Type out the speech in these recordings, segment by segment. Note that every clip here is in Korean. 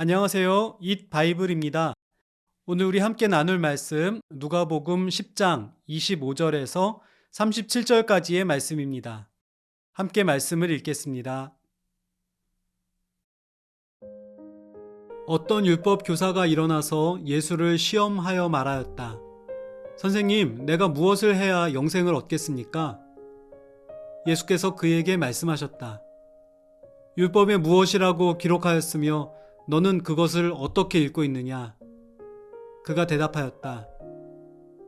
안녕하세요. 잇 바이블입니다. 오늘 우리 함께 나눌 말씀 누가복음 10장 25절에서 37절까지의 말씀입니다. 함께 말씀을 읽겠습니다. 어떤 율법 교사가 일어나서 예수를 시험하여 말하였다. 선생님, 내가 무엇을 해야 영생을 얻겠습니까? 예수께서 그에게 말씀하셨다. 율법에 무엇이라고 기록하였으며 너는 그것을 어떻게 읽고 있느냐? 그가 대답하였다.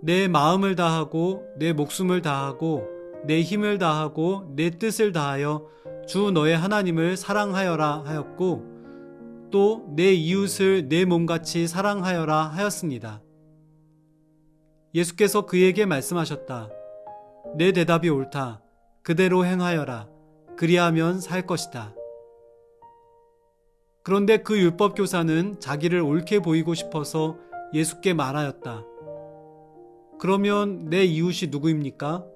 내 마음을 다하고 내 목숨을 다하고 내 힘을 다하고 내 뜻을 다하여 주 너의 하나님을 사랑하여라 하였고 또 내 이웃을 내 몸같이 사랑하여라 하였습니다. 예수께서 그에게 말씀하셨다. 내 대답이 옳다. 그대로 행하여라. 그리하면 살 것이다. 그런데 그 율법 교사는 자기를 옳게 보이고 싶어서 예수께 말하였다. 그러면 내 이웃이 누구입니까?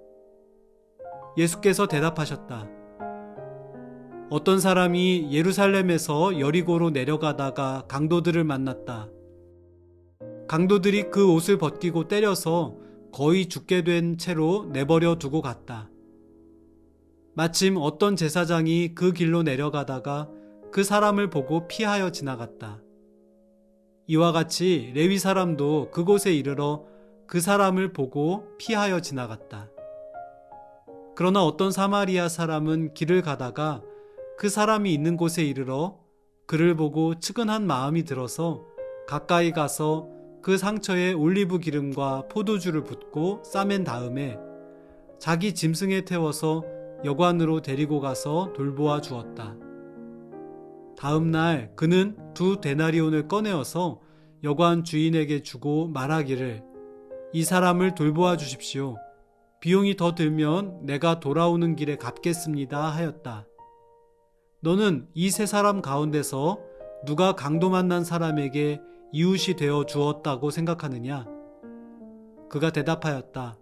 예수께서 대답하셨다. 어떤 사람이 예루살렘에서 여리고로 내려가다가 강도들을 만났다. 강도들이 그 옷을 벗기고 때려서 거의 죽게 된 채로 내버려 두고 갔다. 마침 어떤 제사장이 그 길로 내려가다가 그 사람을 보고 피하여 지나갔다. 이와 같이 레위 사람도 그곳에 이르러 그 사람을 보고 피하여 지나갔다. 그러나 어떤 사마리아 사람은 길을 가다가 그 사람이 있는 곳에 이르러 그를 보고 측은한 마음이 들어서 가까이 가서 그 상처에 올리브 기름과 포도주를 붓고 싸맨 다음에 자기 짐승에 태워서 여관으로 데리고 가서 돌보아 주었다. 다음 날 그는 2데나리온을 꺼내어서 여관 주인에게 주고 말하기를 이 사람을 돌보아 주십시오. 비용이 더 들면 내가 돌아오는 길에 갚겠습니다 하였다. 너는 이 세 사람 가운데서 누가 강도 만난 사람에게 이웃이 되어 주었다고 생각하느냐? 그가 대답하였다.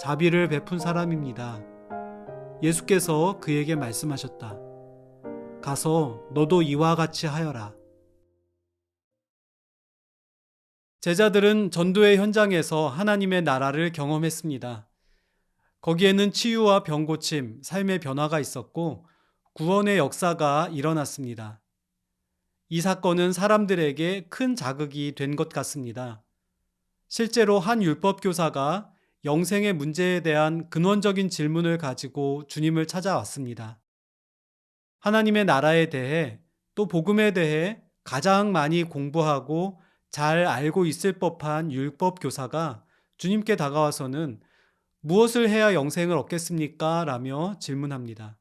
자비를 베푼 사람입니다. 예수께서 그에게 말씀하셨다. 가서 너도 이와 같이 하여라. 제자들은 전도의 현장에서 하나님의 나라를 경험했습니다. 거기에는 치유와 병고침, 삶의 변화가 있었고 구원의 역사가 일어났습니다. 이 사건은 사람들에게 큰 자극이 된 것 같습니다. 실제로 한 율법 교사가 영생의 문제에 대한 근원적인 질문을 가지고 주님을 찾아왔습니다. 하나님의 나라에 대해 또 복음에 대해 가장 많이 공부하고 잘 알고 있을 법한 율법 교사가 주님께 다가와서는 무엇을 해야 영생을 얻겠습니까? 라며 질문합니다.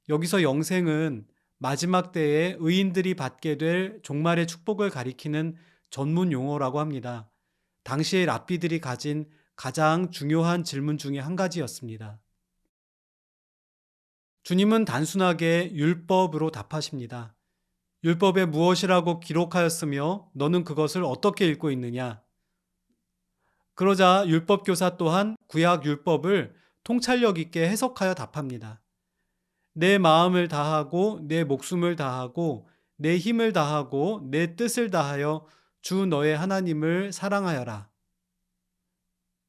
여기서 영생은 마지막 때에 의인들이 받게 될 종말의 축복을 가리키는 전문 용어라고 합니다. 당시의 랍비들이 가진 가장 중요한 질문 중에 한 가지였습니다. 주님은 단순하게 율법으로 답하십니다. 율법에 무엇이라고 기록하였으며 너는 그것을 어떻게 읽고 있느냐? 그러자 율법교사 또한 구약 율법을 통찰력 있게 해석하여 답합니다. 내 마음을 다하고 내 목숨을 다하고 내 힘을 다하고 내 뜻을 다하여 주 너의 하나님을 사랑하여라.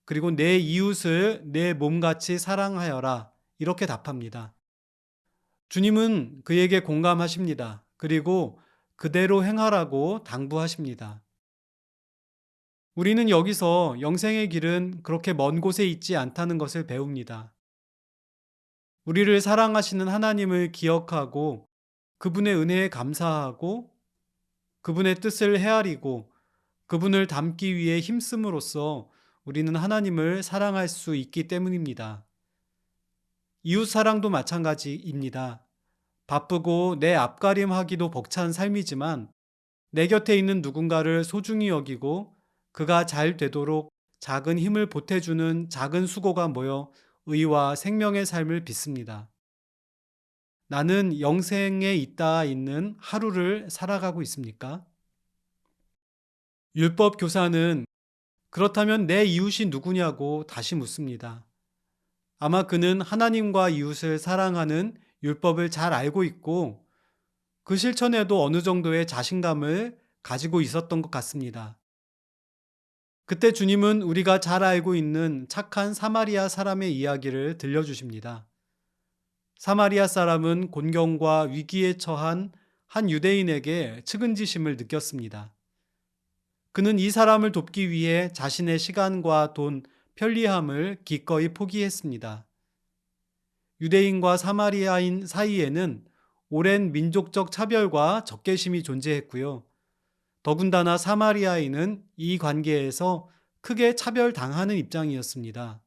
그리고 내 이웃을 내 몸같이 사랑하여라. 이렇게 답합니다. 주님은 그에게 공감하십니다. 그리고 그대로 행하라고 당부하십니다. 우리는 여기서 영생의 길은 그렇게 먼 곳에 있지 않다는 것을 배웁니다. 우리를 사랑하시는 하나님을 기억하고 그분의 은혜에 감사하고 그분의 뜻을 헤아리고 그분을 닮기 위해 힘씀으로써 우리는 하나님을 사랑할 수 있기 때문입니다. 이웃 사랑도 마찬가지입니다. 바쁘고 내 앞가림하기도 벅찬 삶이지만 내 곁에 있는 누군가를 소중히 여기고 그가 잘 되도록 작은 힘을 보태주는 작은 수고가 모여 의와 생명의 삶을 빚습니다. 나는 영생에 있는 하루를 살아가고 있습니까? 율법 교사는 그렇다면 내 이웃이 누구냐고 다시 묻습니다. 아마 그는 하나님과 이웃을 사랑하는 율법을 잘 알고 있고 그 실천에도 어느 정도의 자신감을 가지고 있었던 것 같습니다. 그때 주님은 우리가 잘 알고 있는 착한 사마리아 사람의 이야기를 들려주십니다. 사마리아 사람은 곤경과 위기에 처한 한 유대인에게 측은지심을 느꼈습니다. 그는 이 사람을 돕기 위해 자신의 시간과 돈, 편리함을 기꺼이 포기했습니다. 유대인과 사마리아인 사이에는 오랜 민족적 차별과 적개심이 존재했고요. 더군다나 사마리아인은 이 관계에서 크게 차별당하는 입장이었습니다.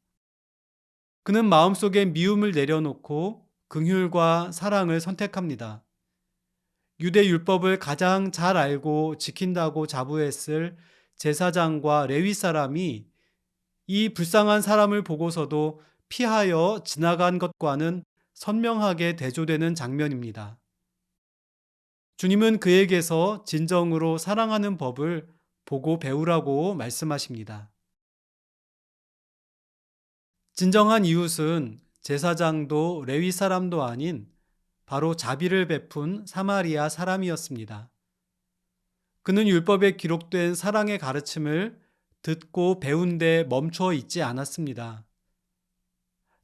그는 마음속에 미움을 내려놓고 긍휼과 사랑을 선택합니다. 유대 율법을 가장 잘 알고 지킨다고 자부했을 제사장과 레위 사람이 이 불쌍한 사람을 보고서도 피하여 지나간 것과는 선명하게 대조되는 장면입니다. 주님은 그에게서 진정으로 사랑하는 법을 보고 배우라고 말씀하십니다. 진정한 이웃은 제사장도 레위 사람도 아닌 바로 자비를 베푼 사마리아 사람이었습니다. 그는 율법에 기록된 사랑의 가르침을 듣고 배운 데 멈춰 있지 않았습니다.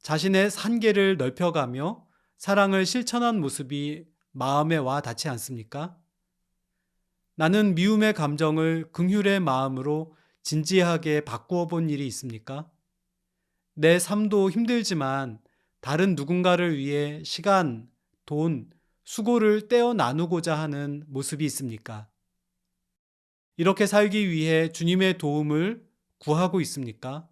자신의 한계를 넓혀가며 사랑을 실천한 모습이 마음에 와 닿지 않습니까? 나는 미움의 감정을 긍휼의 마음으로 진지하게 바꾸어 본 일이 있습니까? 내 삶도 힘들지만 다른 누군가를 위해 시간, 돈, 수고를 떼어 나누고자 하는 모습이 있습니까? 이렇게 살기 위해 주님의 도움을 구하고 있습니까?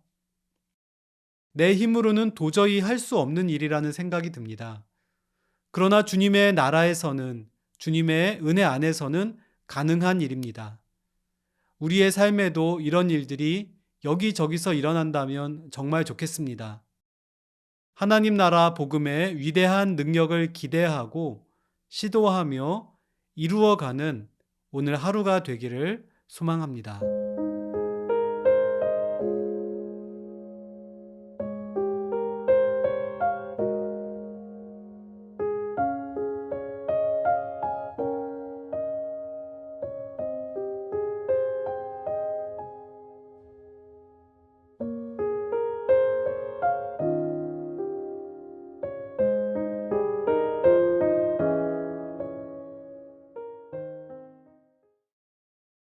내 힘으로는 도저히 할 수 없는 일이라는 생각이 듭니다. 그러나 주님의 나라에서는, 주님의 은혜 안에서는 가능한 일입니다. 우리의 삶에도 이런 일들이 여기저기서 일어난다면 정말 좋겠습니다. 하나님 나라 복음의 위대한 능력을 기대하고 시도하며 이루어가는 오늘 하루가 되기를 소망합니다.